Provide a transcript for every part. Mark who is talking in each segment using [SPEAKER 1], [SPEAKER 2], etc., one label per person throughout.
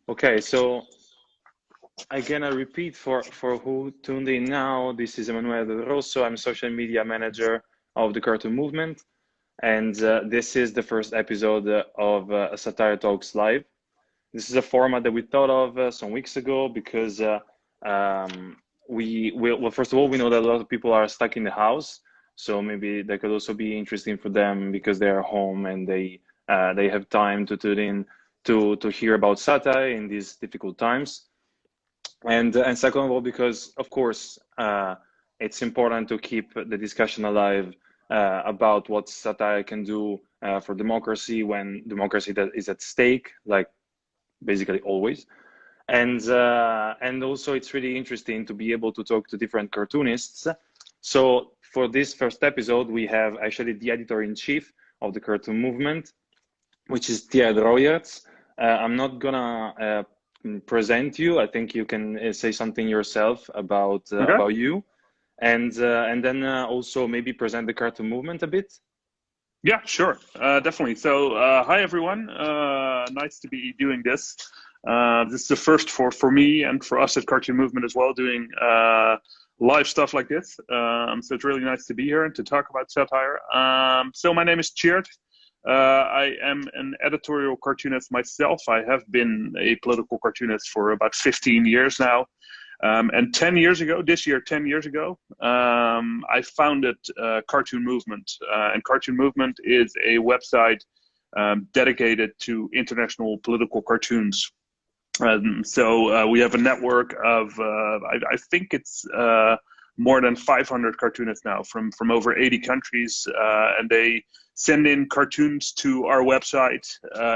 [SPEAKER 1] Okay, so again, I repeat for who tuned in now, this is Emanuele Del Rosso. I'm social media manager of the Cartoon Movement, and this is the first episode of Satire Talks Live. This is a format that we thought of some weeks ago because um, well, first of all, we know that a lot of people are stuck in the house, so maybe that could also be interesting for them because they are home and they have time to tune in to hear about satire in these difficult times. And second of all, because of course it's important to keep the discussion alive about what satire can do for democracy when democracy that is at stake, like basically always. And also it's really interesting to be able to talk to different cartoonists. So for this first episode, we have actually the editor-in-chief of the Cartoon Movement, which is Thierry Royerts. I'm not gonna present you. I think you can say something yourself
[SPEAKER 2] Okay.
[SPEAKER 1] about you, and then also maybe present the Cartoon Movement a bit.
[SPEAKER 2] Yeah, sure. Definitely. So, hi everyone. Nice to be doing this. This is the first for me and for us at Cartoon Movement as well, doing live stuff like this. So it's really nice to be here and to talk about satire. So my name is Tjeerd. I am an editorial cartoonist myself. I have been a political cartoonist for about 15 years now. And 10 years ago, this year, 10 years ago, I founded Cartoon Movement. And Cartoon Movement is a website dedicated to international political cartoons. So we have a network of, I think it's more than 500 cartoonists now from over 80 countries. And they send in cartoons to our website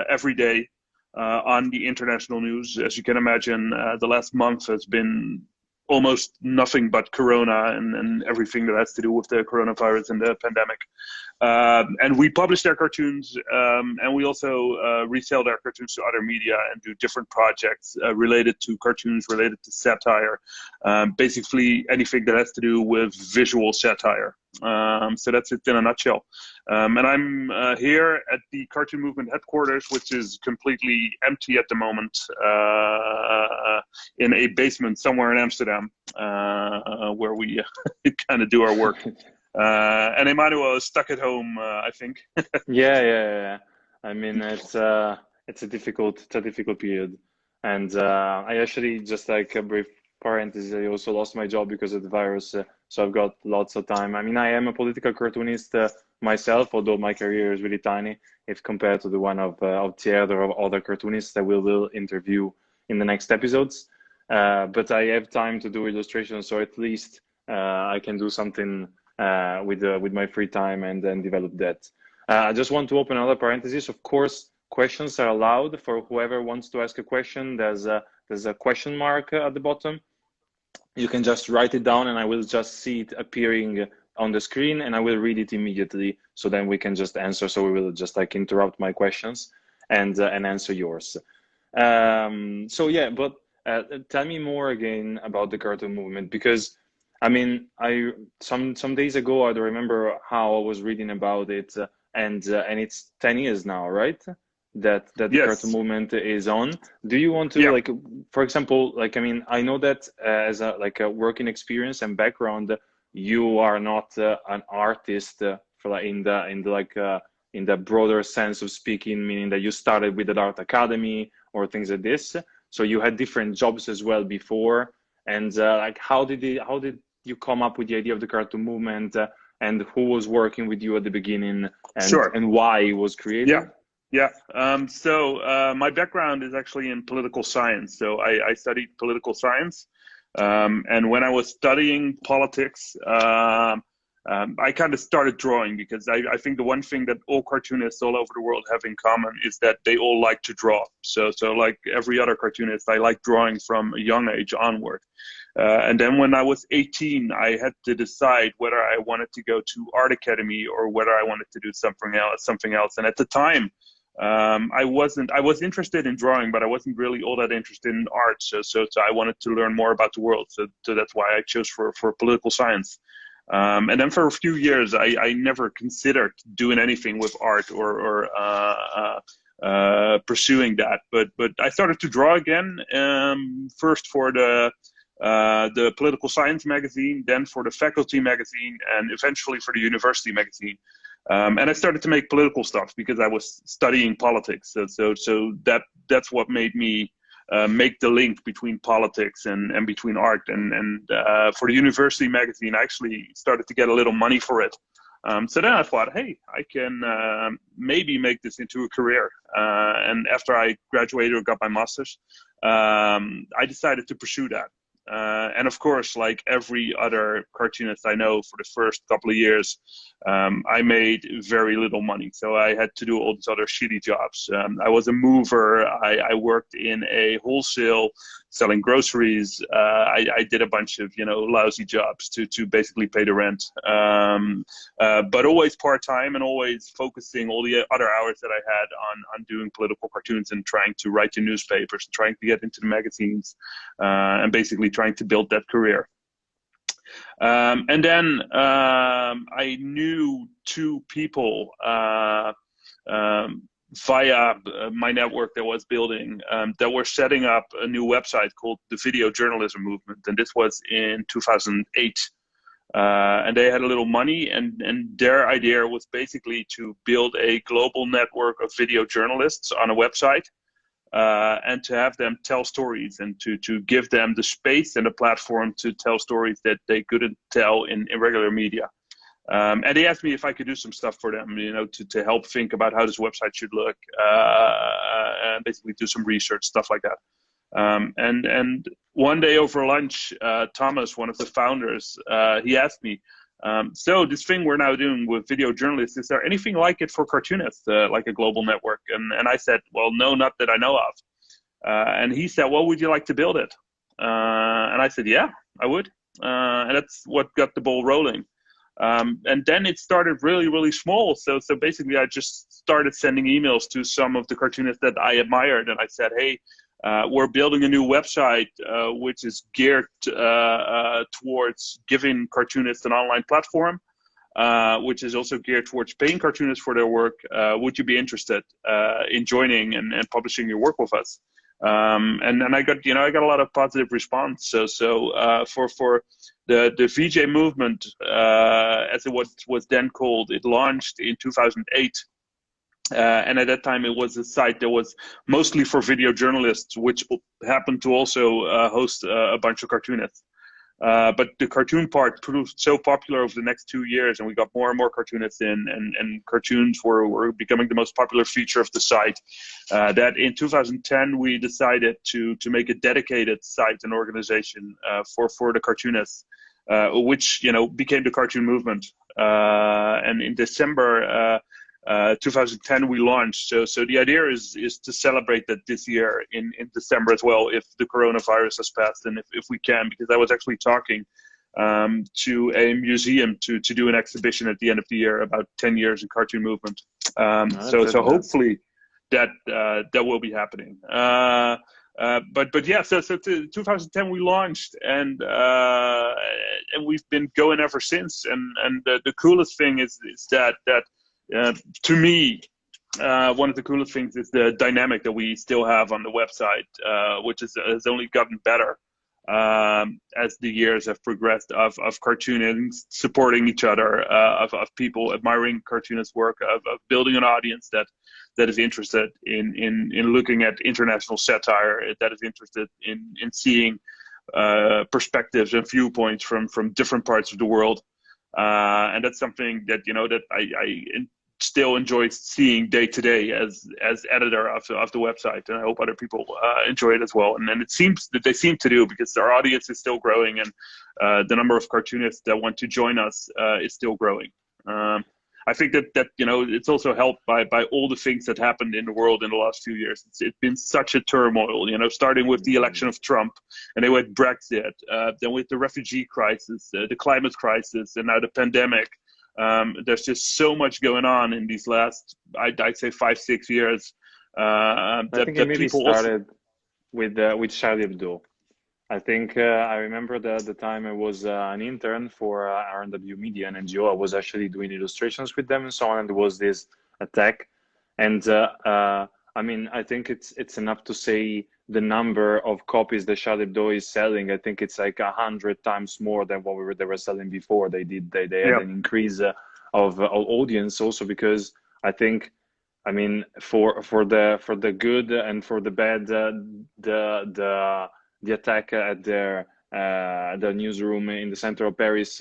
[SPEAKER 2] every day on the international news. As you can imagine, the last month has been almost nothing but Corona and everything that has to do with the coronavirus and the pandemic. And we publish their cartoons, and we also resell their cartoons to other media and do different projects related to cartoons, related to satire, basically anything that has to do with visual satire. So that's it in a nutshell. And I'm here at the Cartoon Movement headquarters, which is completely empty at the moment, in a basement somewhere in Amsterdam, where we kind of do our work. And Emmanuel is stuck at home, I think.
[SPEAKER 1] Yeah. I mean, it's a difficult period, and I actually, just like a brief parenthesis, I also lost my job because of the virus, so I've got lots of time. I mean, I am a political cartoonist myself, although my career is really tiny if compared to the one of Thierry or of other cartoonists that we will interview in the next episodes. But I have time to do illustration, so at least I can do something with my free time and then develop that. I just want to open another parenthesis. Of course, questions are allowed for whoever wants to ask a question. There's a question mark at the bottom. You can just write it down and I will just see it appearing on the screen and I will read it immediately. So then we can just answer. So we will just like interrupt my questions and answer yours. So yeah, but tell me more again about the Cartoon Movement, because I mean, I some days ago I don't remember how I was reading about it, and it's 10 years now, right? That the Cartoon
[SPEAKER 2] Yes.
[SPEAKER 1] Movement is on. Do you want to
[SPEAKER 2] Yeah.
[SPEAKER 1] like, for example, like I mean, I know that as a like a working experience and background, you are not an artist for like in the broader sense of speaking, meaning that you started with an art academy or things like this. So you had different jobs as well before, and like how did you come up with the idea of the Cartoon Movement, and who was working with you at the beginning,
[SPEAKER 2] Sure.
[SPEAKER 1] and why it was
[SPEAKER 2] Yeah.
[SPEAKER 1] created?
[SPEAKER 2] Yeah. So my background is actually in political science. So I studied political science. And when I was studying politics, I kind of started drawing because I think the one thing that all cartoonists all over the world have in common is that they all like to draw. So like every other cartoonist, I like drawing from a young age onward. And then when I was 18, I had to decide whether I wanted to go to art academy or whether I wanted to do something else. And at the time, I was interested in drawing, but I wasn't really all that interested in art. So I wanted to learn more about the world. So that's why I chose for political science. And then for a few years, I never considered doing anything with art or pursuing that. But I started to draw again, first for the political science magazine, then for the faculty magazine, and eventually for the university magazine. And I started to make political stuff because I was studying politics. So that's what made me make the link between politics and between art. And for the university magazine, I actually started to get a little money for it. So then I thought, hey, I can maybe make this into a career. And after I graduated or got my master's, I decided to pursue that. And of course, like every other cartoonist I know, for the first couple of years, I made very little money. So I had to do all these other shitty jobs. I was a mover. I worked in a wholesale selling groceries. I did a bunch of, lousy jobs to basically pay the rent. But always part-time and always focusing all the other hours that I had on doing political cartoons and trying to write to newspapers, trying to get into the magazines, and basically trying to build that career. And then I knew two people via my network that was building, that were setting up a new website called the Video Journalism Movement. And this was in 2008. And they had a little money, and their idea was basically to build a global network of video journalists on a website, and to have them tell stories, and to give them the space and the platform to tell stories that they couldn't tell in regular media. And they asked me if I could do some stuff for them, to help think about how this website should look, and basically do some research, stuff like that. And one day over lunch, Thomas, one of the founders, he asked me, so this thing we're now doing with video journalists, is there anything like it for cartoonists, like a global network? And I said, well, no, not that I know of. And he said, well, would you like to build it? And I said, yeah, I would. And that's what got the ball rolling. And then it started really, really small. So basically I just started sending emails to some of the cartoonists that I admired. And I said, hey, we're building a new website, which is geared towards giving cartoonists an online platform, which is also geared towards paying cartoonists for their work. Would you be interested in joining and publishing your work with us? And I got a lot of positive response. So for the VJ movement, as it was then called, it launched in 2008. And at that time, it was a site that was mostly for video journalists, which happened to also host a bunch of cartoonists. But the cartoon part proved so popular over the next 2 years, and we got more and more cartoonists in, and cartoons were becoming the most popular feature of the site, that in 2010 we decided to make a dedicated site and organization for the cartoonists, which became the Cartoon Movement. And in December 2010 we launched. So the idea is to celebrate that this year in December as well, if the coronavirus has passed, and if we can, because I was actually talking to a museum to do an exhibition at the end of the year about 10 years in Cartoon Movement. So hopefully that will be happening. But yeah, so 2010 we launched, and we've been going ever since. And the coolest thing is that to me, one of the coolest things is the dynamic that we still have on the website, which has only gotten better as the years have progressed, of cartoonists supporting each other, of people admiring cartoonists' work, of building an audience that is interested in looking at international satire, that is interested in seeing perspectives and viewpoints from different parts of the world. And that's something that that I still enjoy seeing day to day as editor of the website, and I hope other people enjoy it as well. And it seems that they seem to do, because our audience is still growing, and the number of cartoonists that want to join us is still growing. I think that it's also helped by all the things that happened in the world in the last few years. It's been such a turmoil, starting with the election of Trump, and then with Brexit, then with the refugee crisis, the climate crisis, and now the pandemic. There's just so much going on in these last, I'd say 5-6 years.
[SPEAKER 1] I think it maybe started with Charlie Hebdo. I think I remember the time I was an intern for R&W Media, an NGO. I was actually doing illustrations with them and so on, and there was this attack. And I mean, I think it's enough to say the number of copies that Charlie Hebdo is selling. I think it's like 100 times more than what they were selling before. They had
[SPEAKER 2] Yeah.
[SPEAKER 1] an increase of audience also because I think, I mean, for the good and for the bad, the attack at the newsroom in the center of Paris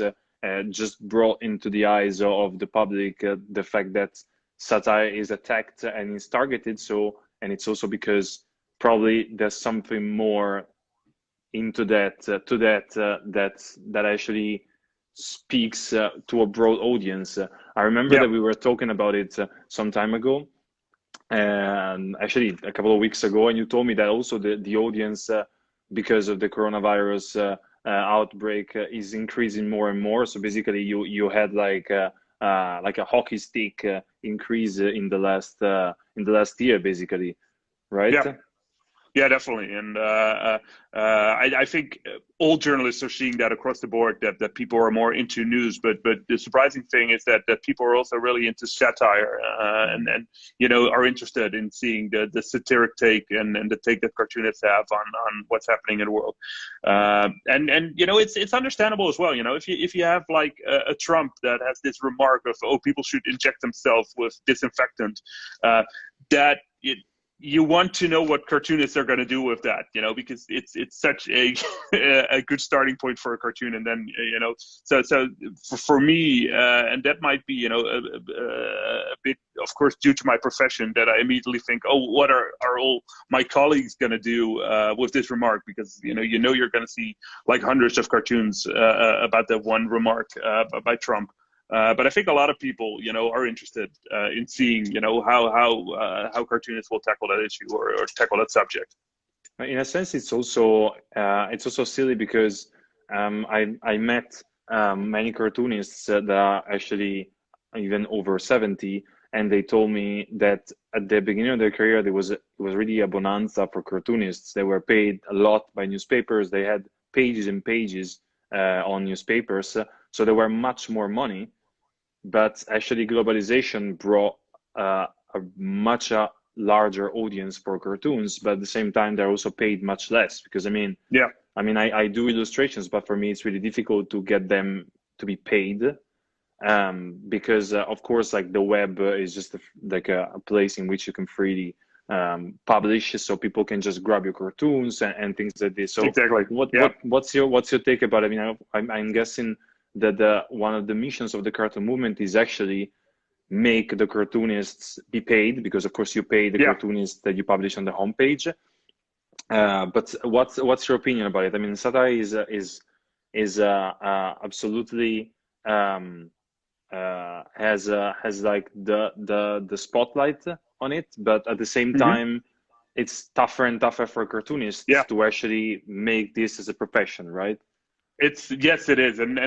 [SPEAKER 1] just brought into the eyes of the public the fact that satire is attacked and is targeted. So, and it's also because probably there's something more into that that actually speaks to a broad audience. I remember
[SPEAKER 2] Yeah.
[SPEAKER 1] that we were talking about it some time ago, and actually a couple of weeks ago, and you told me that also the audience, because of the coronavirus outbreak, is increasing more and more. So basically, you had like a hockey stick increase in the last year, basically, right?
[SPEAKER 2] Yeah. Yeah, definitely. And I think all journalists are seeing that across the board, that people are more into news. But the surprising thing is that people are also really into satire and are interested in seeing the satiric take and the take that cartoonists have on what's happening in the world. And it's understandable as well. If you have like a Trump that has this remark of, oh, people should inject themselves with disinfectant, that it you want to know what cartoonists are going to do with that, because it's such a a good starting point for a cartoon. And then so for me, and that might be a bit, of course, due to my profession, that I immediately think, oh, what are all my colleagues going to do with this remark? Because you're going to see like hundreds of cartoons about that one remark by Trump. But I think a lot of people, are interested in seeing, how cartoonists will tackle that issue or tackle that subject.
[SPEAKER 1] In a sense, it's also silly because I met many cartoonists that are actually even over 70, and they told me that at the beginning of their career, it was really a bonanza for cartoonists. They were paid a lot by newspapers. They had pages and pages on newspapers, so there were much more money. But actually, globalization brought a much larger audience for cartoons, but at the same time, they're also paid much less because
[SPEAKER 2] Yeah.
[SPEAKER 1] I do illustrations, but for me, it's really difficult to get them to be paid because, of course, like the web is just like a place in which you can freely publish, so people can just grab your cartoons and things like this. So,
[SPEAKER 2] Exactly. Yeah.
[SPEAKER 1] what's your take about it? I'm guessing that one of the missions of the cartoon movement is actually make the cartoonists be paid, because of course you pay the
[SPEAKER 2] Yeah.
[SPEAKER 1] cartoonists that you publish on the homepage. But what's your opinion about it? I mean, satire is absolutely has like the spotlight on it, but at the same time, it's tougher and tougher for cartoonists
[SPEAKER 2] Yeah.
[SPEAKER 1] to actually make this as a profession, right?
[SPEAKER 2] Yes, it is, and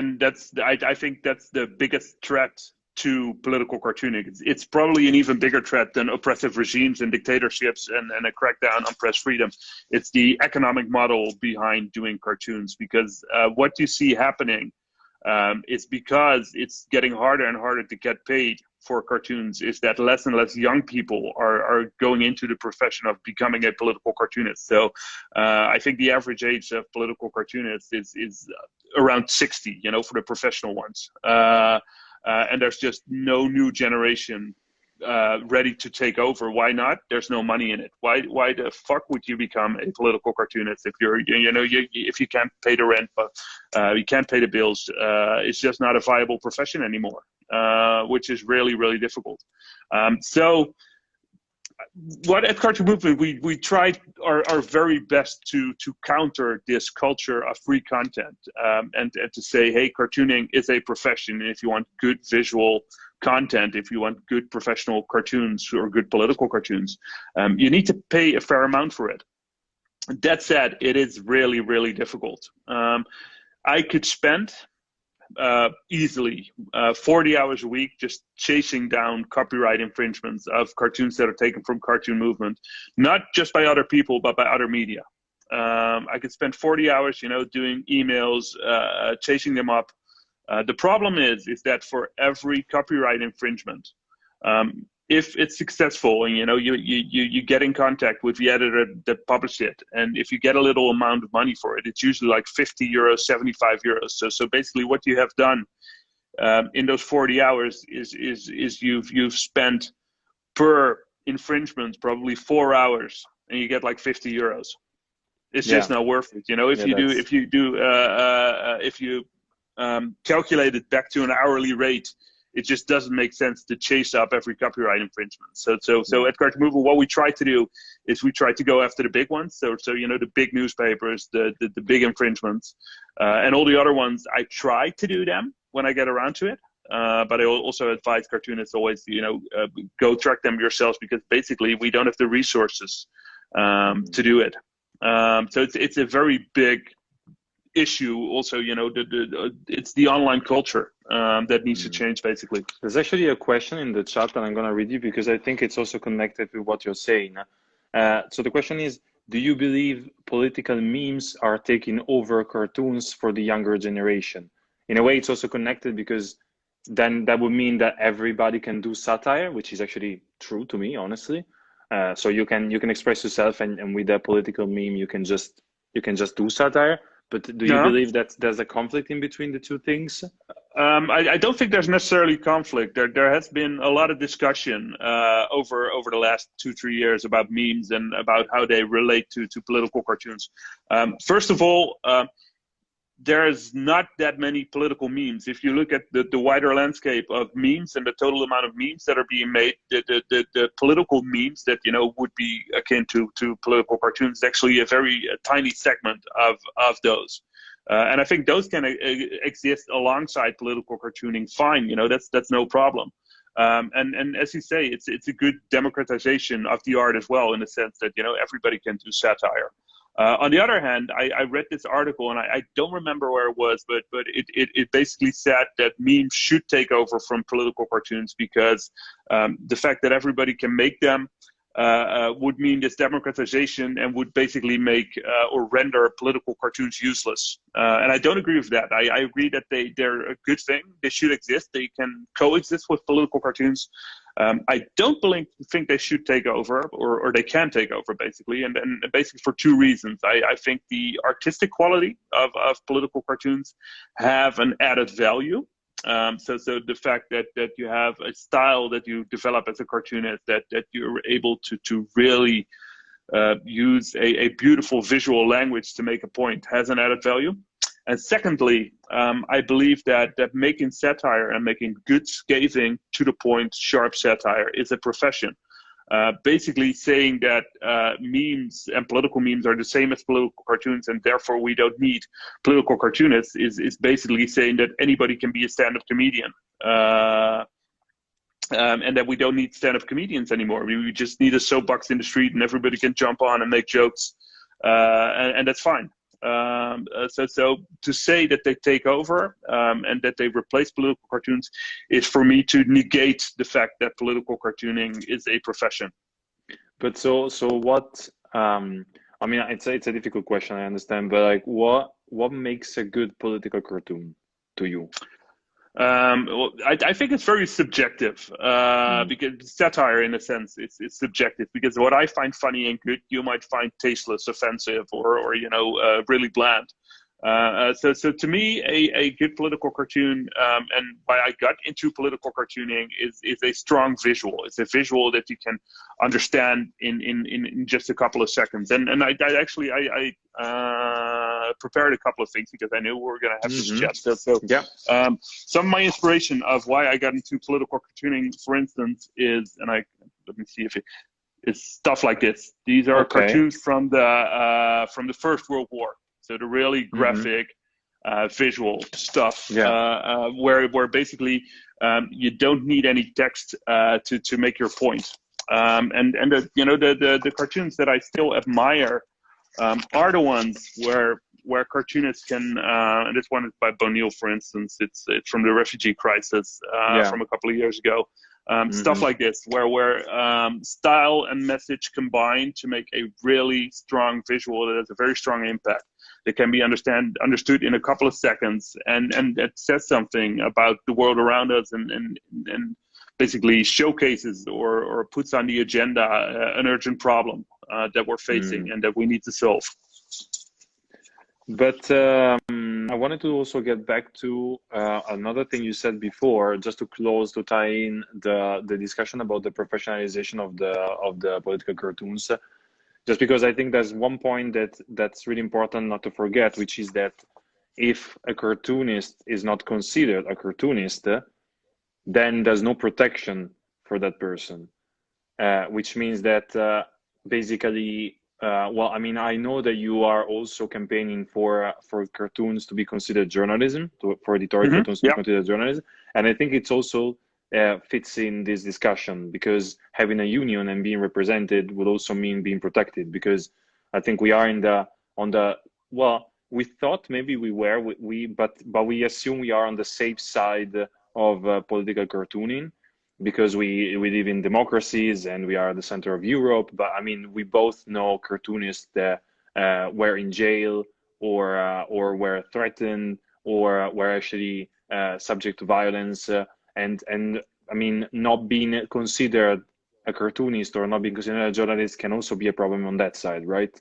[SPEAKER 2] I think that's the biggest threat to political cartooning. It's probably an even bigger threat than oppressive regimes and dictatorships and a crackdown on press freedom. It's the economic model behind doing cartoons, because what you see happening is, because it's getting harder and harder to get paid for cartoons, is that less and less young people are going into the profession of becoming a political cartoonist. So I think the average age of political cartoonists is around 60, for the professional ones. And there's just no new generation ready to take over. Why not? There's no money in it. Why the fuck would you become a political cartoonist if if you can't pay the rent, but you can't pay the bills? It's just not a viable profession anymore, which is really, really difficult. So what at Cartoon Movement, we tried our very best to counter this culture of free content, and to say, hey, cartooning is a profession, and if you want good visual content, if you want good professional cartoons or good political cartoons, you need to pay a fair amount for it. That said, it is really, really difficult. I could spend easily 40 hours a week just chasing down copyright infringements of cartoons that are taken from Cartoon Movement, not just by other people, but by other media. I could spend 40 hours, doing emails, chasing them up. The problem is that for every copyright infringement, if it's successful and you get in contact with the editor that published it, and if you get a little amount of money for it, it's usually like 50 euros, 75 euros. So basically what you have done in those 40 hours is you've spent per infringement probably 4 hours, and you get like 50 euros. It's just not worth it. If you calculate it back to an hourly rate, it just doesn't make sense to chase up every copyright infringement. So at Cartoon Movement, what we try to do is we try to go after the big ones. So the big newspapers, the big infringements, and all the other ones. I try to do them when I get around to it. But I also advise cartoonists always, go track them yourselves, because basically we don't have the resources to do it. So it's a very big issue. Also, it's the online culture that needs to change, basically.
[SPEAKER 1] There's actually a question in the chat, and I'm going to read you because I think it's also connected with what you're saying. So the question is, do you believe political memes are taking over cartoons for the younger generation? In a way, it's also connected, because then that would mean that everybody can do satire, which is actually true to me, honestly. So you can express yourself, and with a political meme, you can just do satire. But do you believe that there's a conflict in between the two things?
[SPEAKER 2] I don't think there's necessarily conflict. There has been a lot of discussion over the last 2-3 years about memes and about how they relate to political cartoons. First of all, there's not that many political memes. If you look at the wider landscape of memes and the total amount of memes that are being made, the political memes that would be akin to political cartoons is actually a very tiny segment of those. And I think those can exist alongside political cartooning fine. That's no problem. And as you say, it's a good democratization of the art as well, in the sense that everybody can do satire. On the other hand, I read this article, and I don't remember where it was, but it basically said that memes should take over from political cartoons, because the fact that everybody can make them would mean this democratization, and would basically make or render political cartoons useless. And I don't agree with that. I agree that they're a good thing. They should exist. They can coexist with political cartoons. I don't think they should take over, or they can take over, basically, and basically for two reasons. I think the artistic quality of political cartoons have an added value. So the fact that you have a style that you develop as a cartoonist, that you're able to really use a beautiful visual language to make a point, has an added value. And secondly, I believe that making satire and making good, scathing, to the point, sharp satire is a profession. Basically saying that memes and political memes are the same as political cartoons, and therefore we don't need political cartoonists, is basically saying that anybody can be a stand-up comedian. And that we don't need stand-up comedians anymore. We just need a soapbox in the street, and everybody can jump on and make jokes, and that's fine. So to say that they take over and that they replace political cartoons is, for me, to negate the fact that political cartooning is a profession.
[SPEAKER 1] But so what? I mean, it's a difficult question, I understand, but like, what makes a good political cartoon to you?
[SPEAKER 2] Well, I think it's very subjective, because satire, in a sense, it's subjective, because what I find funny and good, you might find tasteless, offensive, or really bland. So to me, a good political cartoon, and why I got into political cartooning, is a strong visual. It's a visual that you can understand in just a couple of seconds. And I actually prepared a couple of things, because I knew we were going to have this chat. So yeah. Some of my inspiration of why I got into political cartooning, for instance, is, and let me see if it's stuff like this. These are cartoons from the First World War. So the really graphic, visual stuff, where basically you don't need any text to make your point. And the cartoons that I still admire are the ones where cartoonists can, and this one is by O'Neill, for instance. It's from the refugee crisis from a couple of years ago. Stuff like this, where style and message combine to make a really strong visual that has a very strong impact, that can be understood in a couple of seconds, and that says something about the world around us, and basically showcases or puts on the agenda an urgent problem that we're facing and that we need to solve.
[SPEAKER 1] But I wanted to also get back to another thing you said before, just to close, to tie in the discussion about the professionalization of the political cartoons. Just because I think there's one point that's really important not to forget, which is that if a cartoonist is not considered a cartoonist, then there's no protection for that person, which means that basically, well, I mean, I know that you are also campaigning for cartoons to be considered journalism, for editorial cartoons to be considered journalism, and I think it's also fits in this discussion, because having a union and being represented would also mean being protected, because I think we are well, we thought maybe we were, but we assume we are on the safe side of political cartooning, because we live in democracies and we are at the center of Europe. But I mean, we both know cartoonists that were in jail or were threatened or were actually subject to violence. And I mean, not being considered a cartoonist or not being considered a journalist can also be a problem on that side, right?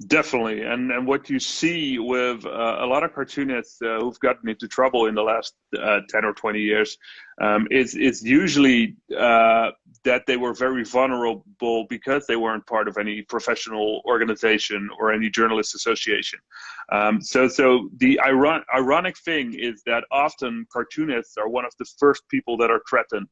[SPEAKER 2] Definitely, and what you see with a lot of cartoonists who've gotten into trouble in the last 10 or 20 years is usually that they were very vulnerable because they weren't part of any professional organization or any journalist association. So the ironic thing is that often cartoonists are one of the first people that are threatened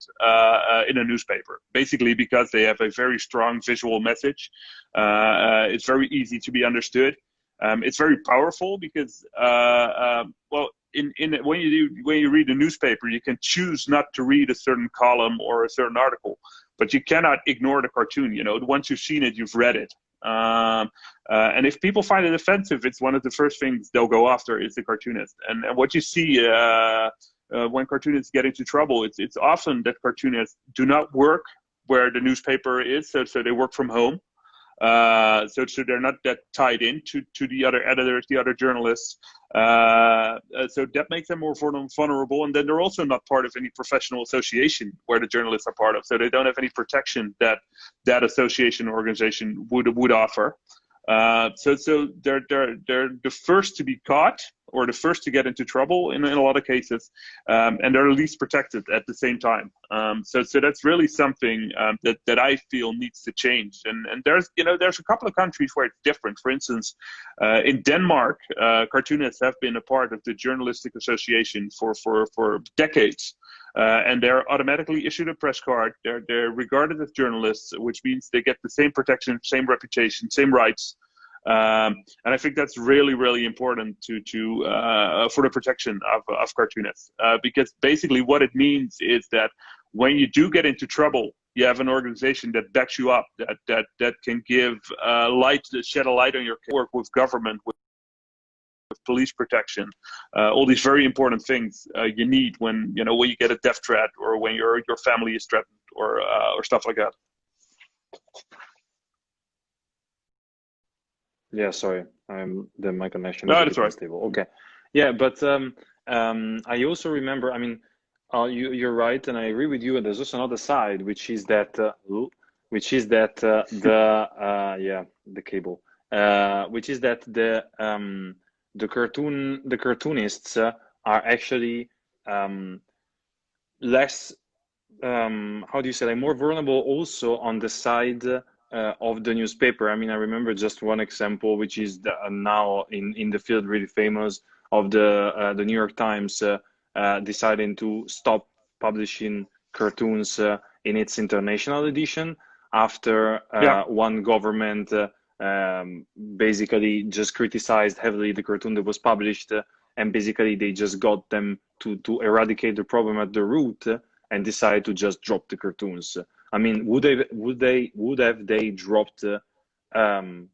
[SPEAKER 2] in a newspaper, basically because they have a very strong visual message. It's very easy to be understood. It's very powerful because, well, when you read a newspaper, you can choose not to read a certain column or a certain article, but you cannot ignore the cartoon. You know, once you've seen it, you've read it. And if people find it offensive, it's one of the first things they'll go after is the cartoonist. And what you see when cartoonists get into trouble, it's often that cartoonists do not work where the newspaper is, so they work from home. So they're not that tied in to the other editors, the other journalists. So that makes them more vulnerable. And then they're also not part of any professional association where the journalists are part of. So they don't have any protection that association or organization would offer. So they're the first to be caught or the first to get into trouble in a lot of cases, and they're least protected at the same time. So that's really something that I feel needs to change. And there's a couple of countries where it's different. For instance, in Denmark, cartoonists have been a part of the Journalistic Association for decades. And they're automatically issued a press card. They're regarded as journalists, which means they get the same protection, same reputation, same rights. And I think that's really, really important for the protection of cartoonists, because basically what it means is that when you do get into trouble, you have an organization that backs you up, that can give shed a light on your work with government, with police protection, all these very important things you need when you get a death threat or when your family is threatened or stuff like that.
[SPEAKER 1] Yeah, sorry, my connection
[SPEAKER 2] No,
[SPEAKER 1] is a
[SPEAKER 2] that's
[SPEAKER 1] bit
[SPEAKER 2] right.
[SPEAKER 1] unstable. Okay, yeah, but I also remember. I mean, you're right, and I agree with you. And there's also another side, which is that the cable, which is that the cartoonists are actually less, how do you say, like more vulnerable also on the side of the newspaper. I mean, I remember just one example, which is now in the field really famous, of the New York Times deciding to stop publishing cartoons in its international edition after one government basically just criticized heavily the cartoon that was published, and basically they just got them to eradicate the problem at the root and decide to just drop the cartoons. I mean, would have they dropped an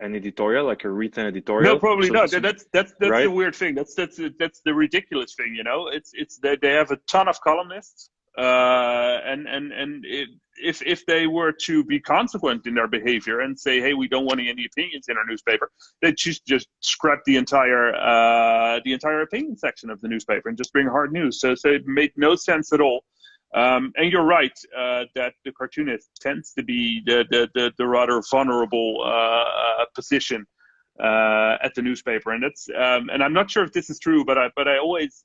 [SPEAKER 1] editorial, like a written editorial?
[SPEAKER 2] No, probably not. That's
[SPEAKER 1] right?
[SPEAKER 2] the weird thing. That's the ridiculous thing. It's that they have a ton of columnists, and if they were to be consequent in their behavior and say, hey, we don't want any opinions in our newspaper, they just scrap the entire opinion section of the newspaper and just bring hard news. So it made no sense at all And you're right that the cartoonist tends to be the rather vulnerable position at the newspaper, and that's and I'm not sure if this is true, but I always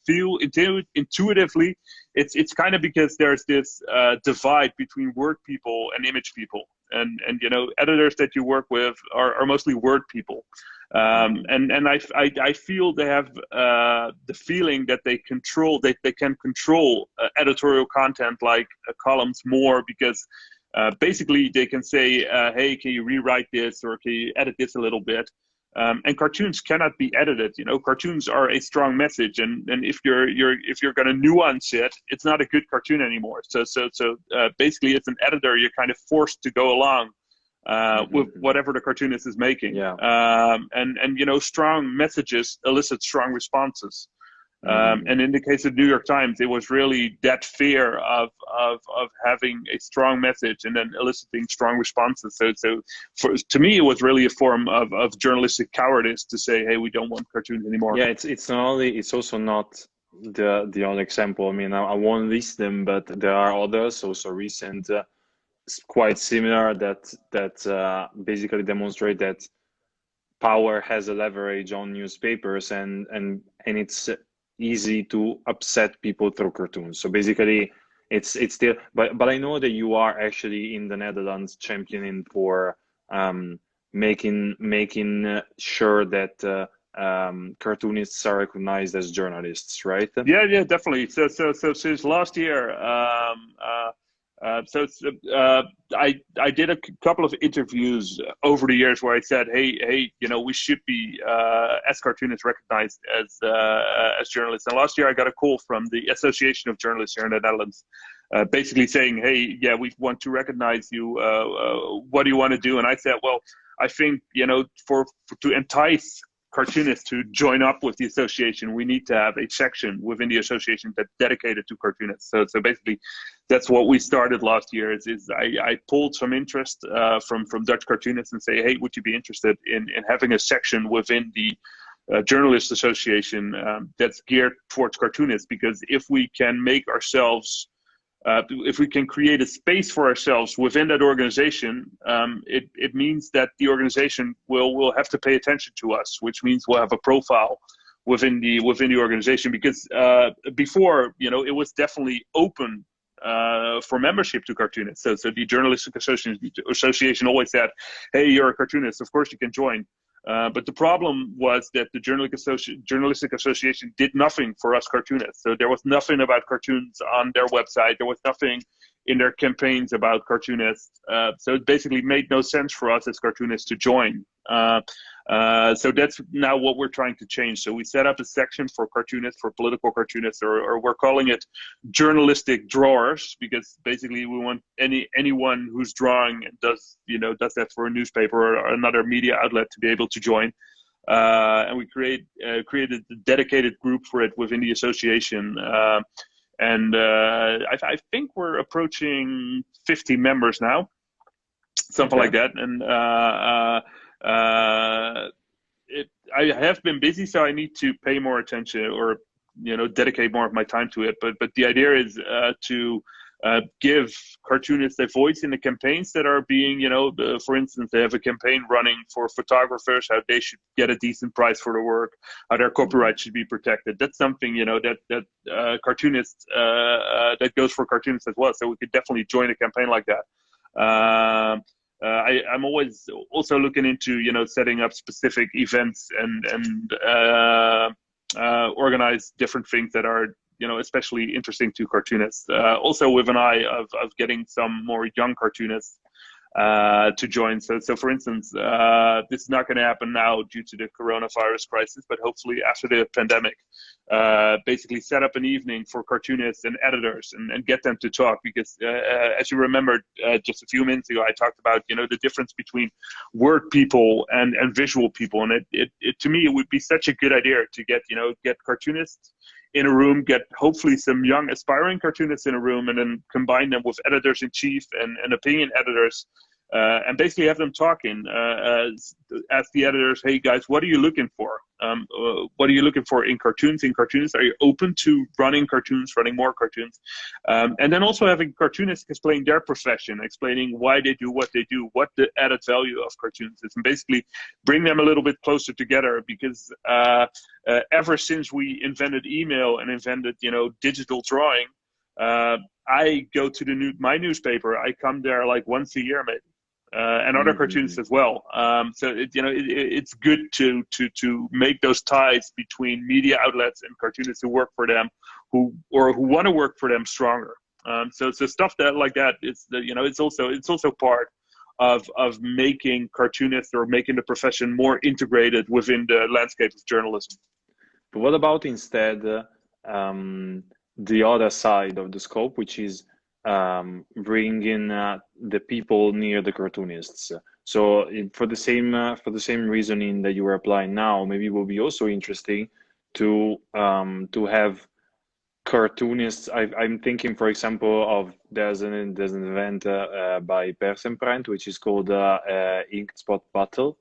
[SPEAKER 2] feel intuitively it's kind of because there's this divide between word people and image people, and editors that you work with are mostly word people. And I feel they have the feeling that they can control editorial content like columns more, because basically they can say, hey, can you rewrite this, or can you edit this a little bit? And cartoons cannot be edited. Cartoons are a strong message, and if you're going to nuance it, it's not a good cartoon anymore. So basically, as an editor, you're kind of forced to go along with whatever the cartoonist is making.
[SPEAKER 1] Yeah.
[SPEAKER 2] And strong messages elicit strong responses. And in the case of New York Times, it was really that fear of having a strong message and then eliciting strong responses. So to me, it was really a form of journalistic cowardice to say, hey, we don't want cartoons anymore.
[SPEAKER 1] Yeah, it's also not the only example. I mean, I won't list them, but there are others also recent, quite similar, that basically demonstrate that power has a leverage on newspapers, and it's easy to upset people through cartoons. So basically, it's still. But I know that you are actually in the Netherlands championing for making sure that cartoonists are recognized as journalists, right?
[SPEAKER 2] Yeah, definitely. So since last year, I did a couple of interviews over the years where I said, hey, we should be as cartoonists recognized as journalists. And last year I got a call from the Association of Journalists here in the Netherlands, basically saying, hey, yeah, we want to recognize you. What do you want to do? And I said, well, I think to entice cartoonists to join up with the association, we need to have a section within the association that's dedicated to cartoonists. So basically, that's what we started last year. Is I pulled some interest from Dutch cartoonists and say, hey, would you be interested in having a section within the Journalist Association that's geared towards cartoonists? Because if we can make ourselves if we can create a space for ourselves within that organization, it means that the organization will have to pay attention to us, which means we'll have a profile within the organization. Because before, it was definitely open for membership to cartoonists. So the Journalistic Association always said, hey, you're a cartoonist, of course you can join. But the problem was that the Journalistic Association did nothing for us cartoonists. So there was nothing about cartoons on their website. There was nothing in their campaigns about cartoonists. So it basically made no sense for us as cartoonists to join. So that's now what we're trying to change. So we set up a section for cartoonists, for political cartoonists, or we're calling it journalistic drawers, because basically we want anyone who's drawing and does that for a newspaper or another media outlet to be able to join. And we created a dedicated group for it within the association. And I think we're approaching 50 members now, something like that. And I have been busy, so I need to pay more attention, or dedicate more of my time to it. But the idea is to give cartoonists a voice in the campaigns that are being, for instance, they have a campaign running for photographers, how they should get a decent price for their work, how their copyright should be protected. That's something, that cartoonists, that goes for cartoonists as well. So we could definitely join a campaign like that. I'm always also looking into, setting up specific events and organize different things that are, especially interesting to cartoonists. Also with an eye of getting some more young cartoonists to join. So for instance, this is not going to happen now due to the coronavirus crisis, but hopefully after the pandemic, basically set up an evening for cartoonists and editors and get them to talk. Because as you remember, just a few minutes ago, I talked about, the difference between word people and visual people. And it to me, it would be such a good idea to get cartoonists in a room, get hopefully some young aspiring cartoonists in a room, and then combine them with editors-in-chief and opinion editors, and basically have them talking, ask the editors, hey guys, what are you looking for? What are you looking for in cartoons? In cartoons, are you open to running cartoons, running more cartoons? And then also having cartoonists explain their profession, explaining why they do what they do, what the added value of cartoons is, and basically bring them a little bit closer together. Because ever since we invented email and invented, digital drawing, I go to my newspaper. I come there like once a year, maybe. And other cartoonists as well. So it's good to make those ties between media outlets and cartoonists who work for them, who want to work for them stronger. So stuff like that is it's also part of making cartoonists or making the profession more integrated within the landscape of journalism.
[SPEAKER 1] But what about instead the other side of the scope, which is bringing the people near the cartoonists? So for the same reasoning that you were applying now, maybe it will be also interesting to have cartoonists. I'm thinking, for example, of there's an event by Pers and Print, which is called Ink Spot Battle,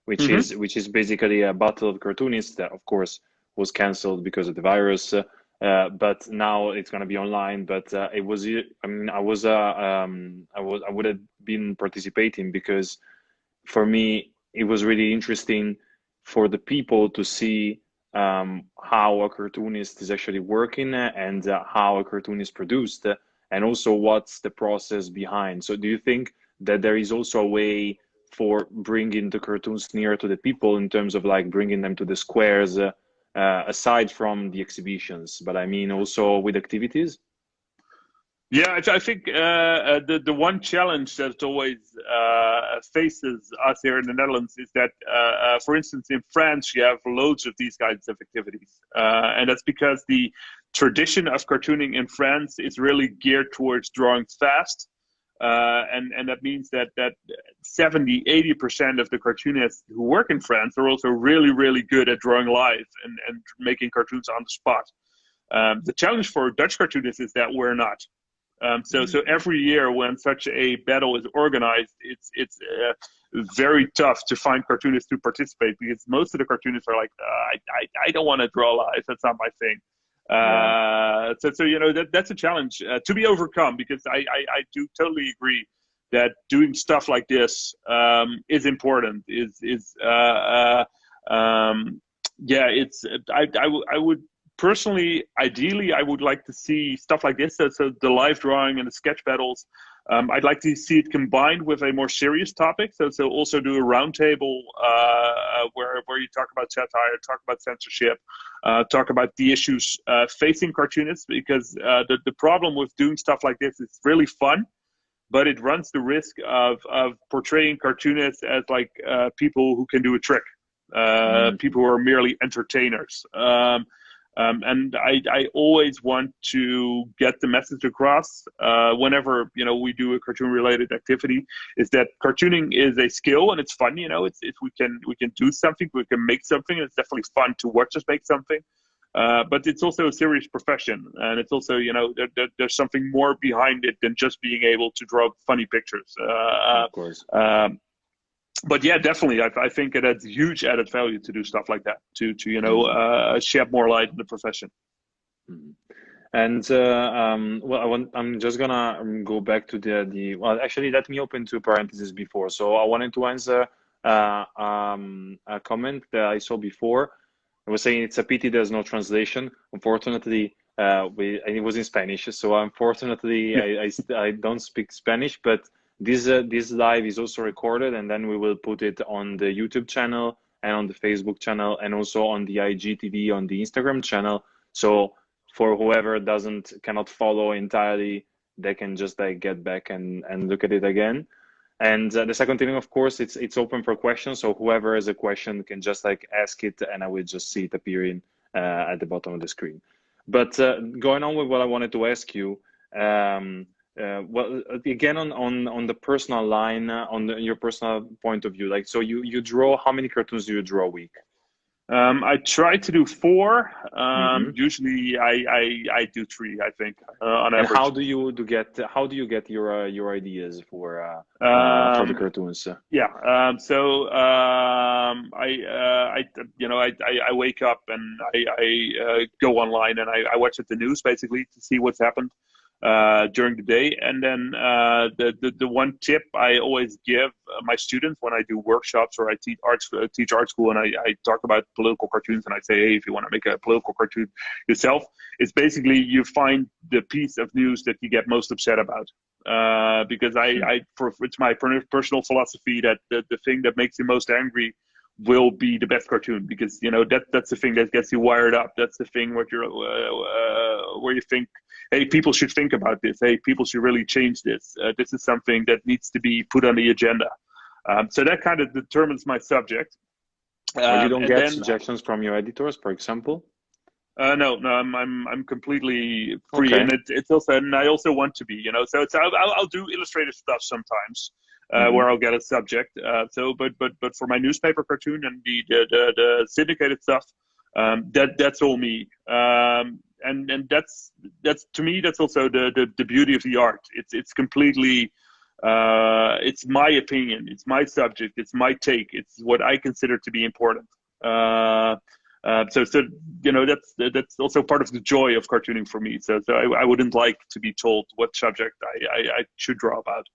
[SPEAKER 1] which is basically a battle of cartoonists that, of course, was cancelled because of the virus. But now it's going to be online. But it was, I mean, I would have been participating because for me it was really interesting for the people to see how a cartoonist is actually working and how a cartoon is produced, and also what's the process behind. So do you think that there is also a way for bringing the cartoons nearer to the people in terms of like bringing them to the squares, aside from the exhibitions, but I mean also with activities?
[SPEAKER 2] Yeah, I think the one challenge that always faces us here in the Netherlands is that, for instance, in France, you have loads of these kinds of activities. And that's because the tradition of cartooning in France is really geared towards drawing fast. And that means that 70-80% of the cartoonists who work in France are also really, really good at drawing live and making cartoons on the spot. The challenge for Dutch cartoonists is that we're not. So every year when such a battle is organized, it's very tough to find cartoonists to participate, because most of the cartoonists are like, I don't want to draw live. That's not my thing. So that's a challenge to be overcome, because I do totally agree that doing stuff like this is important. I would personally, ideally, I would like to see stuff like this. So the live drawing and the sketch battles. I'd like to see it combined with a more serious topic. So also do a roundtable where you talk about satire, talk about censorship, talk about the issues facing cartoonists. Because the problem with doing stuff like this is really fun, but it runs the risk of portraying cartoonists as like people who can do a trick, people who are merely entertainers. And I always want to get the message across whenever we do a cartoon related activity, is that cartooning is a skill and it's fun. It's we can do something, we can make something. It's definitely fun to watch us make something, but it's also a serious profession, and it's also there's something more behind it than just being able to draw funny pictures.
[SPEAKER 1] Of course.
[SPEAKER 2] But yeah, definitely, I think it adds huge added value to do stuff like that, to shed more light in the profession.
[SPEAKER 1] And I'm just gonna go back to the well, actually, let me open two parentheses before. So I wanted to answer a comment that I saw before. I was saying it's a pity there's no translation. Unfortunately, and it was in Spanish. So unfortunately, I don't speak Spanish, but this live is also recorded, and then we will put it on the YouTube channel and on the Facebook channel, and also on the IGTV, on the Instagram channel. So for whoever cannot follow entirely, they can just like get back and look at it again. And the second thing, of course, it's open for questions. So whoever has a question can just like ask it, and I will just see it appearing at the bottom of the screen. But going on with what I wanted to ask you. Well, again, on the personal line, your personal point of view, like, so you draw, how many cartoons do you draw a week?
[SPEAKER 2] I try to do 4. Usually I do 3, I think, on average.
[SPEAKER 1] And how do you get your ideas for the cartoons?
[SPEAKER 2] So I wake up and I go online and I watch the news basically to see what's happened during the day. And then the one tip I always give my students when I do workshops or I teach art school, and I talk about political cartoons, and I say, hey, if you want to make a political cartoon yourself, it's basically you find the piece of news that you get most upset about. Because it's my personal philosophy that the thing that makes you most angry will be the best cartoon, because that's the thing that gets you wired up. That's the thing where you think, hey, people should think about this. Hey, people should really change this. This is something that needs to be put on the agenda. So that kind of determines my subject.
[SPEAKER 1] Or you don't
[SPEAKER 2] And
[SPEAKER 1] get
[SPEAKER 2] then
[SPEAKER 1] suggestions from your editors, for example?
[SPEAKER 2] no, I'm completely free,
[SPEAKER 1] Okay.
[SPEAKER 2] and it's also, and I also want to be, So I'll do illustrative stuff sometimes,
[SPEAKER 1] Mm-hmm.
[SPEAKER 2] where I'll get a subject. But for my newspaper cartoon and the syndicated stuff, that's all me. And that's to me, that's also the beauty of the art. It's completely. It's my opinion. It's my subject. It's my take. It's what I consider to be important. So that's also part of the joy of cartooning for me. So I wouldn't like to be told what subject I should draw about.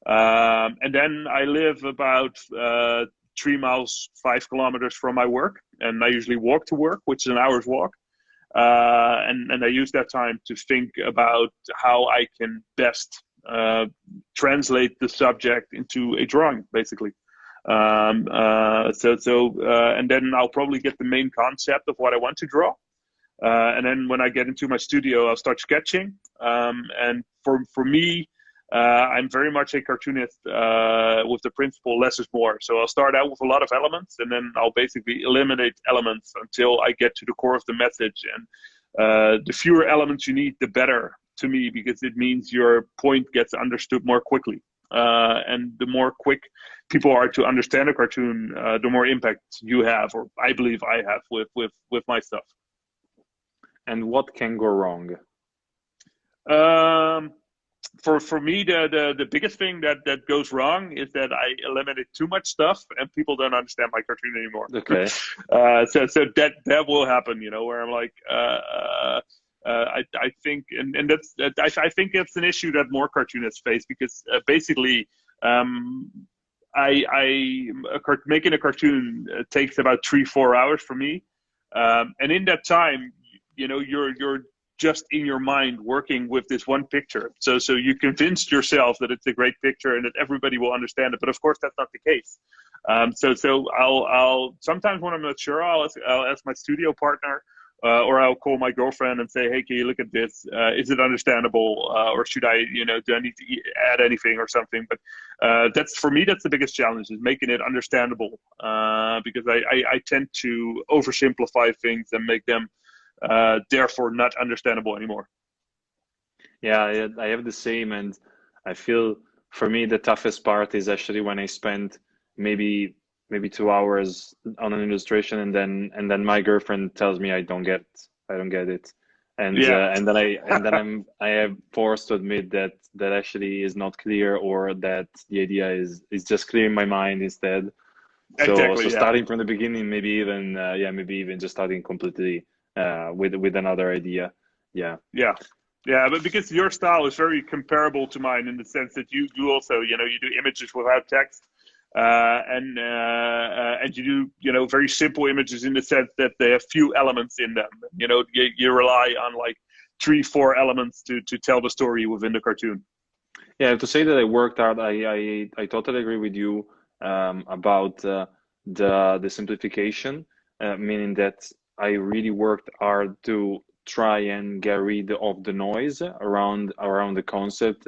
[SPEAKER 2] And then I live about 3 miles, 5 kilometers from my work, and I usually walk to work, which is an hour's walk. And I use that time to think about how I can best translate the subject into a drawing, basically. And then I'll probably get the main concept of what I want to draw. And then when I get into my studio, I'll start sketching. And for me, I'm very much a cartoonist with the principle less is more. So I'll start out with a lot of elements, and then I'll basically eliminate elements until I get to the core of the message. And the fewer elements you need, the better to me, because it means your point gets understood more quickly. And the more quick people are to understand a cartoon, the more impact you have, or I believe I have, with my stuff.
[SPEAKER 1] And what can go wrong?
[SPEAKER 2] For me, the biggest thing that goes wrong is that I eliminate too much stuff and people don't understand my cartoon anymore.
[SPEAKER 1] Okay.
[SPEAKER 2] So that will happen, where I'm like, I think, and I think it's an issue that more cartoonists face, because basically, making a cartoon takes about 3-4 hours for me, and in that time, you're just in your mind working with this one picture. So you convinced yourself that it's a great picture and that everybody will understand it. But of course, that's not the case. So I'll sometimes when I'm not sure, I'll ask my studio partner, or I'll call my girlfriend and say, hey, can you look at this? Is it understandable? Or should I, do I need to add anything or something? But for me, that's the biggest challenge, is making it understandable. Because I tend to oversimplify things and make them therefore not understandable anymore.
[SPEAKER 1] Yeah, I have the same, and I feel for me the toughest part is actually when I spend maybe 2 hours on an illustration, and then my girlfriend tells me I don't get it, and
[SPEAKER 2] Yeah,
[SPEAKER 1] I am forced to admit that actually is not clear, or that the idea is just clear in my mind instead. So
[SPEAKER 2] exactly. Yeah.
[SPEAKER 1] starting from the beginning, maybe even just starting completely with another idea. Yeah.
[SPEAKER 2] Yeah, but because your style is very comparable to mine in the sense that you also, you do images without text, and you do, very simple images in the sense that they have few elements in them. You rely on like 3-4 elements to tell the story within the cartoon.
[SPEAKER 1] Yeah, to say that I worked hard, I totally agree with you about the simplification, meaning that I really worked hard to try and get rid of the noise around the concept,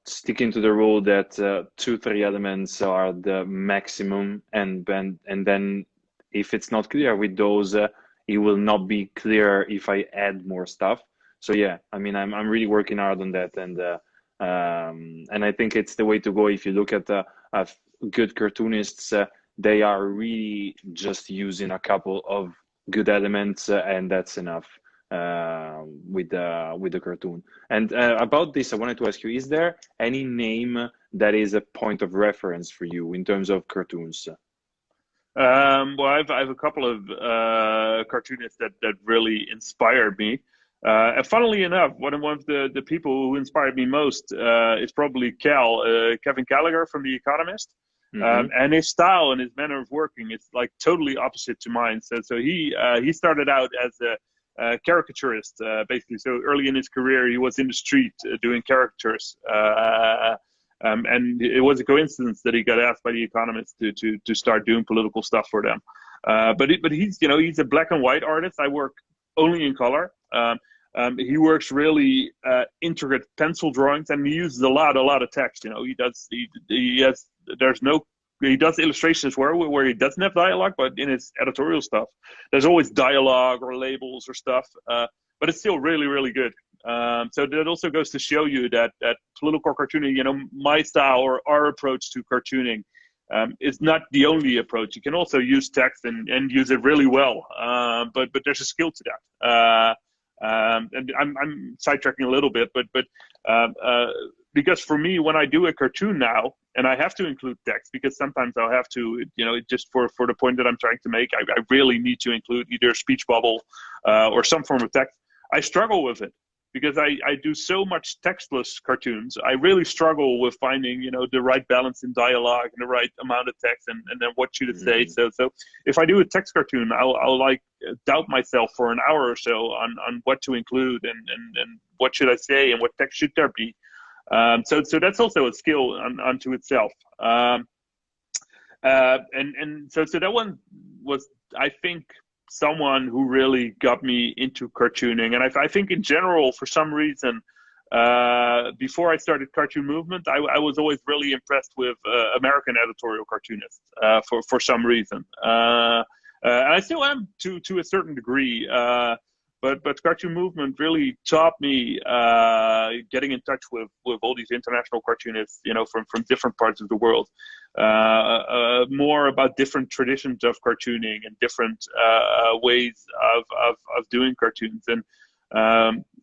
[SPEAKER 1] sticking to the rule that 2-3 elements are the maximum, and then if it's not clear with those, it will not be clear if I add more stuff. So yeah, I mean, I'm really working hard on that, and I think it's the way to go. If you look at good cartoonists, they are really just using a couple of good elements, and that's enough with the cartoon. And about this, I wanted to ask you: is there any name that is a point of reference for you in terms of cartoons?
[SPEAKER 2] Well, I have a couple of cartoonists that really inspired me. And funnily enough, one of the people who inspired me most is probably Kevin Gallagher from The Economist.
[SPEAKER 1] Mm-hmm.
[SPEAKER 2] And his style and his manner of working is like totally opposite to mine. So he started out as a caricaturist, basically. So early in his career, he was in the street doing caricatures. And it was a coincidence that he got asked by The Economist to start doing political stuff for them. But he's a black and white artist. I work only in color. He works really intricate pencil drawings, and he uses a lot of text. He does illustrations where he doesn't have dialogue, but in his editorial stuff, there's always dialogue or labels or stuff. But it's still really, really good. So that also goes to show you that political cartooning, my style or our approach to cartooning, is not the only approach. You can also use text and use it really well. But there's a skill to that. And I'm sidetracking a little bit, but because for me, when I do a cartoon now, and I have to include text because sometimes I'll have to, just for the point that I'm trying to make, I really need to include either a speech bubble or some form of text. I struggle with it because I do so much textless cartoons. I really struggle with finding, the right balance in dialogue and the right amount of text and then what should it say. So if I do a text cartoon, I'll like doubt myself for an hour or so on what to include and what should I say and what text should there be. So that's also a skill unto itself. And so that one was, I think, someone who really got me into cartooning. And I think in general, for some reason, before I started Cartoon Movement, I was always really impressed with American editorial cartoonists for some reason. And I still am to a certain degree. But Cartoon Movement really taught me getting in touch with all these international cartoonists, from different parts of the world, more about different traditions of cartooning and different ways of doing cartoons. And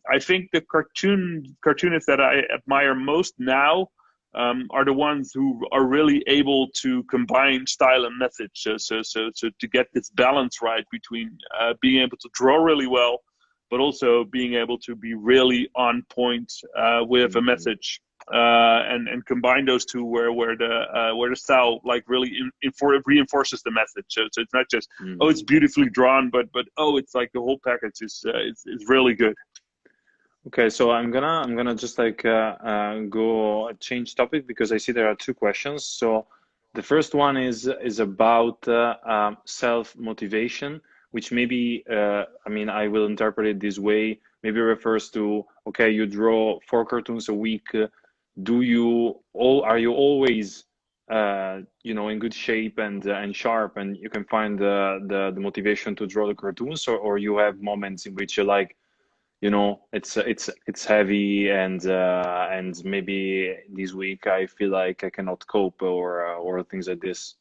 [SPEAKER 2] I think the cartoonists that I admire most now are the ones who are really able to combine style and message. So to get this balance right between being able to draw really well, but also being able to be really on point with a message, and combine those two where the style like really reinforces the message. So it's not just oh, it's beautifully drawn, but oh, it's like the whole package is really good.
[SPEAKER 1] Okay, so I'm gonna just like go change topic because I see there are two questions. So the first one is about self-motivation, which maybe I will interpret it this way. Maybe refers to, okay, you draw 4 cartoons a week. Are you always in good shape and sharp, and you can find the motivation to draw the cartoons, or you have moments in which you're like, it's heavy and maybe this week I feel like I cannot cope or things like this.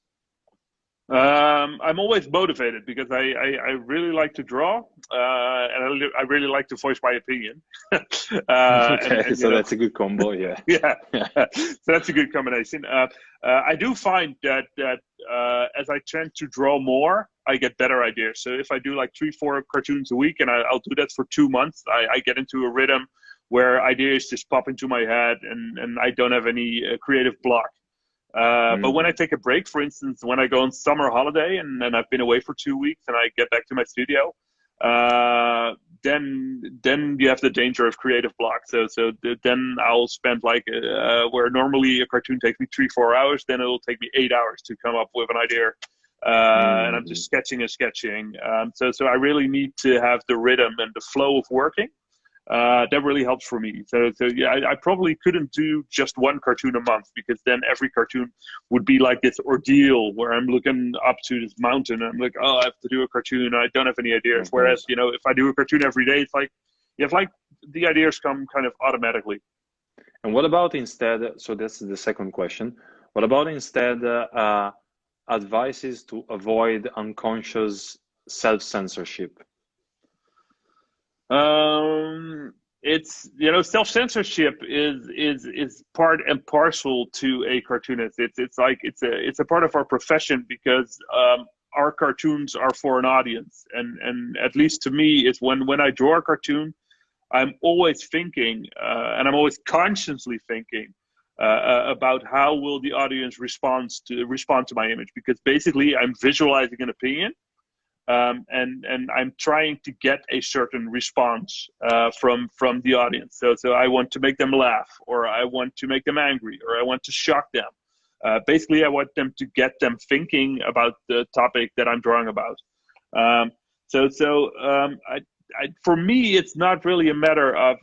[SPEAKER 2] I'm always motivated because I really like to draw, and I really like to voice my opinion.
[SPEAKER 1] Okay, so that's a good combo, yeah.
[SPEAKER 2] Yeah, so that's a good combination. I do find that as I tend to draw more, I get better ideas. So if I do like 3-4 cartoons a week, and I'll do that for 2 months, I get into a rhythm where ideas just pop into my head, and I don't have any creative block. But when I take a break, for instance, when I go on summer holiday and then I've been away for 2 weeks and I get back to my studio, then you have the danger of creative block. So then I'll spend like where normally a cartoon takes me 3-4 hours, then it'll take me 8 hours to come up with an idea. And I'm just sketching and sketching. So I really need to have the rhythm and the flow of working. That really helps for me. So yeah, I probably couldn't do just 1 cartoon a month, because then every cartoon would be like this ordeal where I'm looking up to this mountain and I'm like, oh, I have to do a cartoon. I don't have any ideas. Whereas, if I do a cartoon every day, it's like, you have like the ideas come kind of automatically.
[SPEAKER 1] And what about instead, so that's the second question. What about instead advices to avoid unconscious self-censorship?
[SPEAKER 2] It's self-censorship is part and parcel to a cartoonist. It's like it's a part of our profession, because our cartoons are for an audience, and at least to me, it's when I draw a cartoon, I'm always thinking, and I'm always consciously thinking about how will the audience respond to my image, because basically I'm visualizing an opinion, and I'm trying to get a certain response from the audience. So I want to make them laugh, or I want to make them angry, or I want to shock them. Basically, I want them to get them thinking about the topic that I'm drawing about. For me, it's not really a matter of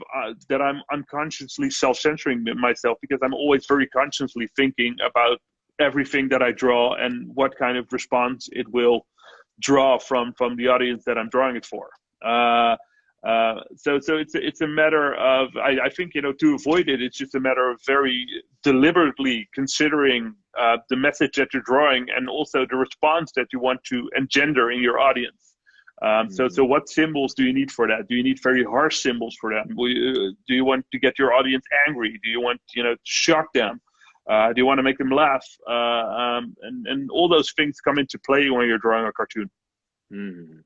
[SPEAKER 2] that I'm unconsciously self-censoring myself, because I'm always very consciously thinking about everything that I draw and what kind of response it will draw from the audience that I'm drawing it for. So it's a matter of, I think, to avoid it, it's just a matter of very deliberately considering the message that you're drawing, and also the response that you want to engender in your audience. So what symbols do you need for that? Do you need very harsh symbols for them? Do you want to get your audience angry? Do you want to shock them? Do you want to make them laugh? And all those things come into play when you're drawing a cartoon.
[SPEAKER 1] Mm.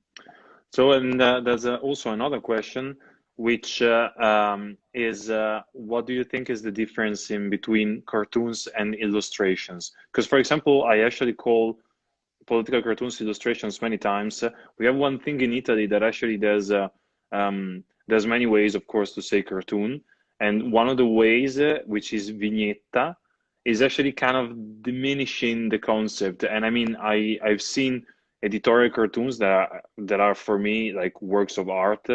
[SPEAKER 1] So, and there's also another question, which is what do you think is the difference in between cartoons and illustrations? Because, for example, I actually call political cartoons illustrations many times. We have one thing in Italy that actually there's many ways, of course, to say cartoon, and one of the ways, which is vignetta, is actually kind of diminishing the concept. And I mean, I've seen editorial cartoons that are for me like works of art.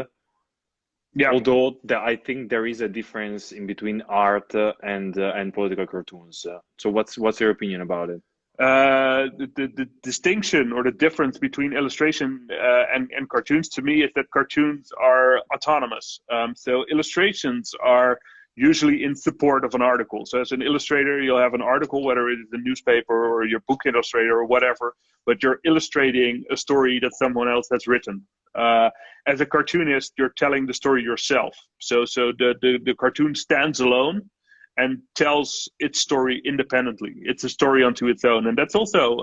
[SPEAKER 1] Yeah. Although I think there is a difference in between art and political cartoons. So what's your opinion about it?
[SPEAKER 2] The distinction or the difference between illustration and cartoons, to me, is that cartoons are autonomous. So illustrations are usually in support of an article. So as an illustrator, you'll have an article, whether it is a newspaper or your book illustrator or whatever, but you're illustrating a story that someone else has written. As a cartoonist, you're telling the story yourself. So the cartoon stands alone and tells its story independently. It's a story unto its own. And that's also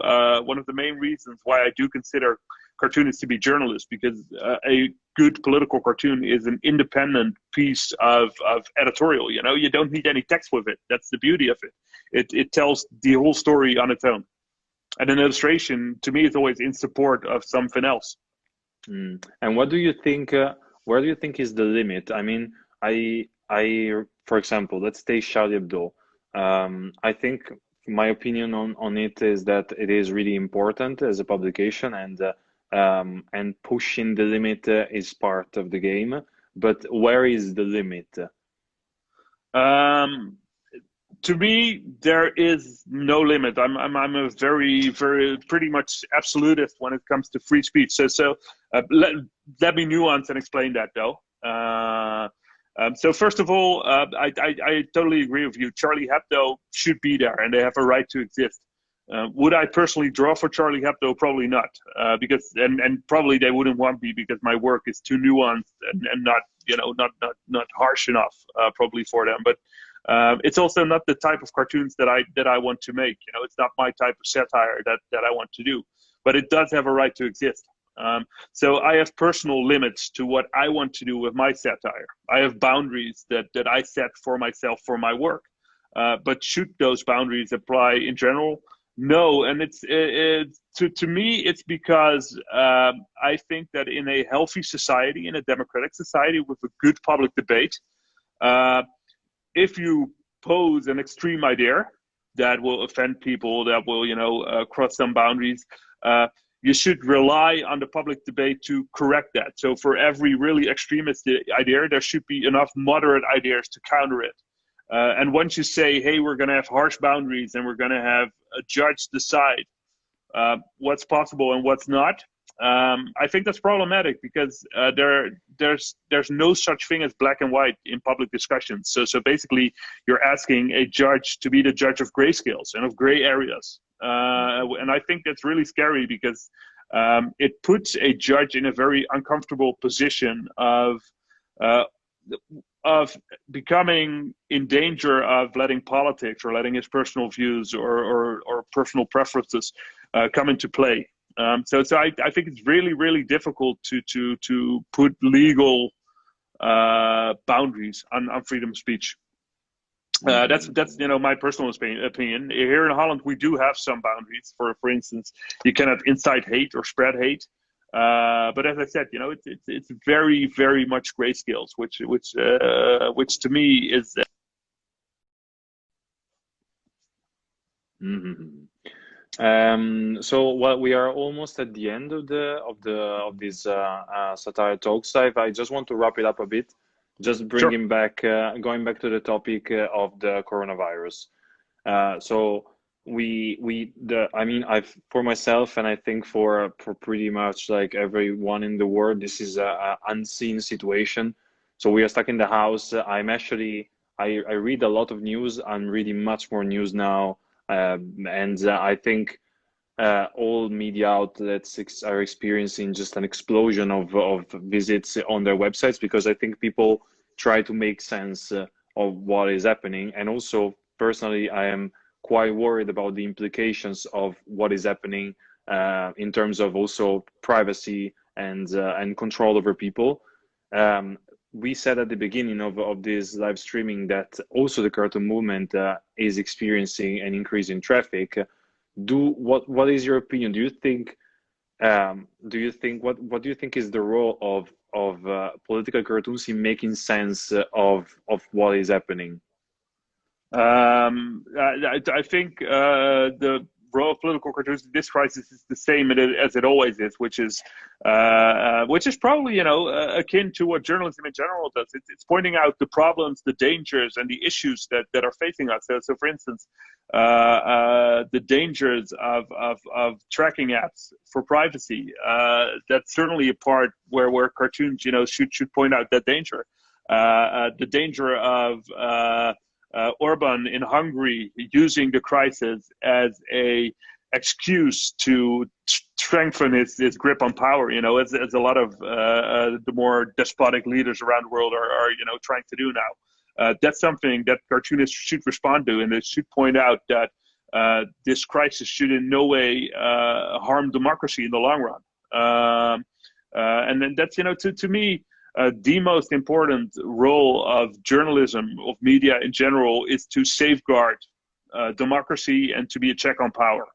[SPEAKER 2] one of the main reasons why I do consider cartoonists to be journalists, because a good political cartoon is an independent piece of editorial. You don't need any text with it. That's the beauty of it. It tells the whole story on its own. And an illustration, to me, is always in support of something else.
[SPEAKER 1] And what do you think, where do you think is the limit? I mean, for example, let's take Charlie Hebdo. I think my opinion on it is that it is really important as a publication, and pushing the limit is part of the game. But where is the limit?
[SPEAKER 2] To me, there is no limit. I'm a very pretty much absolutist when it comes to free speech. So let me nuance and explain that, though. So first of all, I totally agree with you. Charlie Hebdo should be there, and they have a right to exist. Would I personally draw for Charlie Hebdo? Probably not, because and probably they wouldn't want me, because my work is too nuanced and not harsh enough, probably for them. But it's also not the type of cartoons that I want to make. It's not my type of satire that I want to do. But it does have a right to exist. So I have personal limits to what I want to do with my satire. I have boundaries that I set for myself for my work. But should those boundaries apply in general? No. And to me, it's because I think that in a healthy society, in a democratic society with a good public debate, if you pose an extreme idea that will offend people, that will cross some boundaries, you should rely on the public debate to correct that. So for every really extremist idea, there should be enough moderate ideas to counter it. And once you say, hey, we're going to have harsh boundaries and we're going to have a judge decide what's possible and what's not, I think that's problematic, because there's no such thing as black and white in public discussions. So basically, you're asking a judge to be the judge of grayscales and of gray areas. And I think that's really scary, because it puts a judge in a very uncomfortable position of becoming in danger of letting politics or letting his personal views or personal preferences come into play. I think it's really, really difficult to put legal boundaries on freedom of speech. That's my personal opinion. Here in Holland, we do have some boundaries. For instance, you cannot incite hate or spread hate. But as I said, it's very, very much grayscales, which to me is.
[SPEAKER 1] So we are almost at the end of this Satire Talks live. I just want to wrap it up a bit, just
[SPEAKER 2] Sure.
[SPEAKER 1] bringing back, going back to the topic of the coronavirus. So I mean, for myself, and I think for pretty much like everyone in the world, this is a unseen situation. So we are stuck in the house. I read a lot of news. I'm reading much more news now. And I think all media outlets are experiencing just an explosion of visits on their websites, because I think people try to make sense of what is happening. And also, personally, I am quite worried about the implications of what is happening in terms of also privacy and control over people. We said at the beginning of this live streaming that also the cartoon movement is experiencing an increase in traffic. What is your opinion? Do you think what do you think is the role of political cartoons in making sense of what is happening?
[SPEAKER 2] I think the role of political cartoons in this crisis is the same as it always is, which is probably akin to what journalism in general does. It's pointing out the problems, the dangers, and the issues that are facing us. So for instance, the dangers of tracking apps for privacy. That's certainly a part where cartoons should point out that danger. The danger of Orban in Hungary using the crisis as a excuse to strengthen his grip on power, as a lot of the more despotic leaders around the world are trying to do now. That's something that cartoonists should respond to, and they should point out that this crisis should in no way harm democracy in the long run. And then that's, to me, the most important role of journalism, of media in general, is to safeguard democracy and to be a check on power.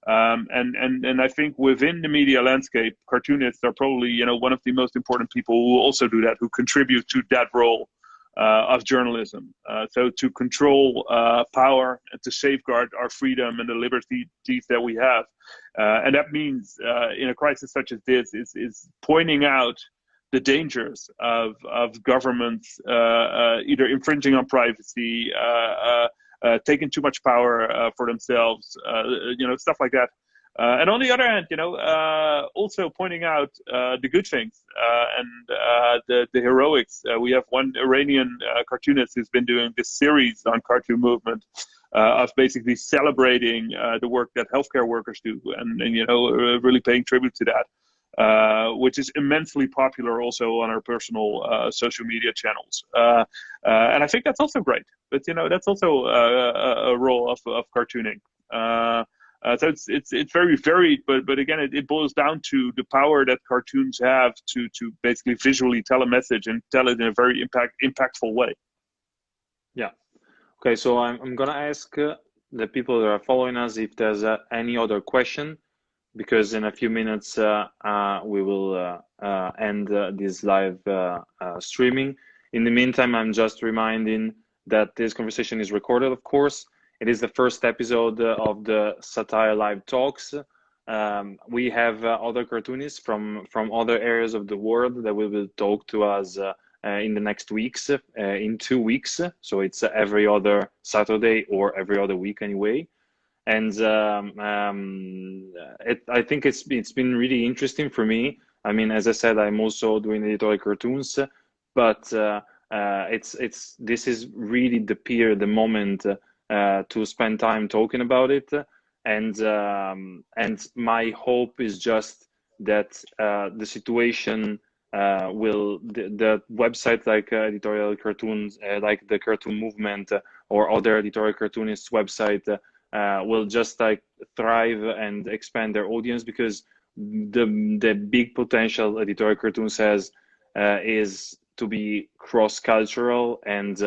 [SPEAKER 2] And I think within the media landscape, cartoonists are probably one of the most important people who also do that, who contribute to that role of journalism. So to control power and to safeguard our freedom and the liberties that we have, and that means in a crisis such as this is pointing out the dangers of governments either infringing on privacy, taking too much power for themselves, stuff like that. And on the other hand, also pointing out the good things and the heroics. We have one Iranian cartoonist who's been doing this series on cartoon movement of basically celebrating the work that healthcare workers do, and really paying tribute to that. Which is immensely popular also on our personal social media channels. And I think that's also great. But, that's also a role of cartooning. So it's very varied, but again, it boils down to the power that cartoons have to basically visually tell a message and tell it in a very impactful way.
[SPEAKER 1] Yeah. Okay, so I'm gonna ask the people that are following us if there's any other question, because in a few minutes we will end this live streaming. In the meantime, I'm just reminding that this conversation is recorded, of course. It is the first episode of the Satire Live Talks. We have other cartoonists from other areas of the world that will talk to us in the next weeks, in 2 weeks. So it's every other Saturday or every other week anyway. And I think it's been really interesting for me. I mean, as I said, I'm also doing editorial cartoons, but this is really the moment to spend time talking about it. And my hope is just that the situation the website like editorial cartoons, like the cartoon movement or other editorial cartoonists website will just like thrive and expand their audience, because the big potential editorial cartoons has is to be cross-cultural, and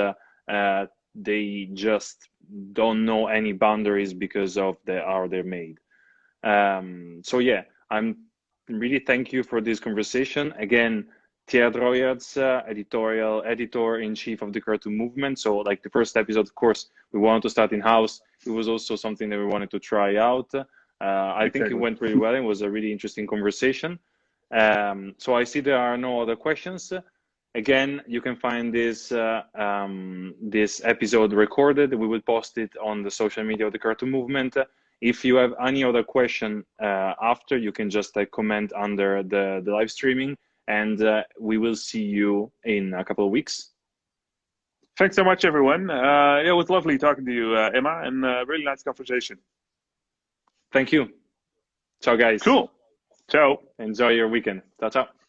[SPEAKER 1] they just don't know any boundaries because of how they're made. So yeah, I'm really thank you for this conversation. Again, Ted Royards, editorial editor-in-chief of the Cartoon Movement. So like the first episode, of course, we wanted to start in-house. It was also something that we wanted to try out. I think it
[SPEAKER 2] Exactly.
[SPEAKER 1] went really well. It was a really interesting conversation. So I see there are no other questions. Again, you can find this episode recorded. We will post it on the social media of the Cartoon Movement. If you have any other question after, you can just comment under the live streaming, and we will see you in a couple of weeks.
[SPEAKER 2] Thanks so much, everyone. It was lovely talking to you, Emma, and really nice conversation.
[SPEAKER 1] Thank you. Ciao, guys.
[SPEAKER 2] Cool. Ciao.
[SPEAKER 1] Enjoy your weekend. Ciao, ciao.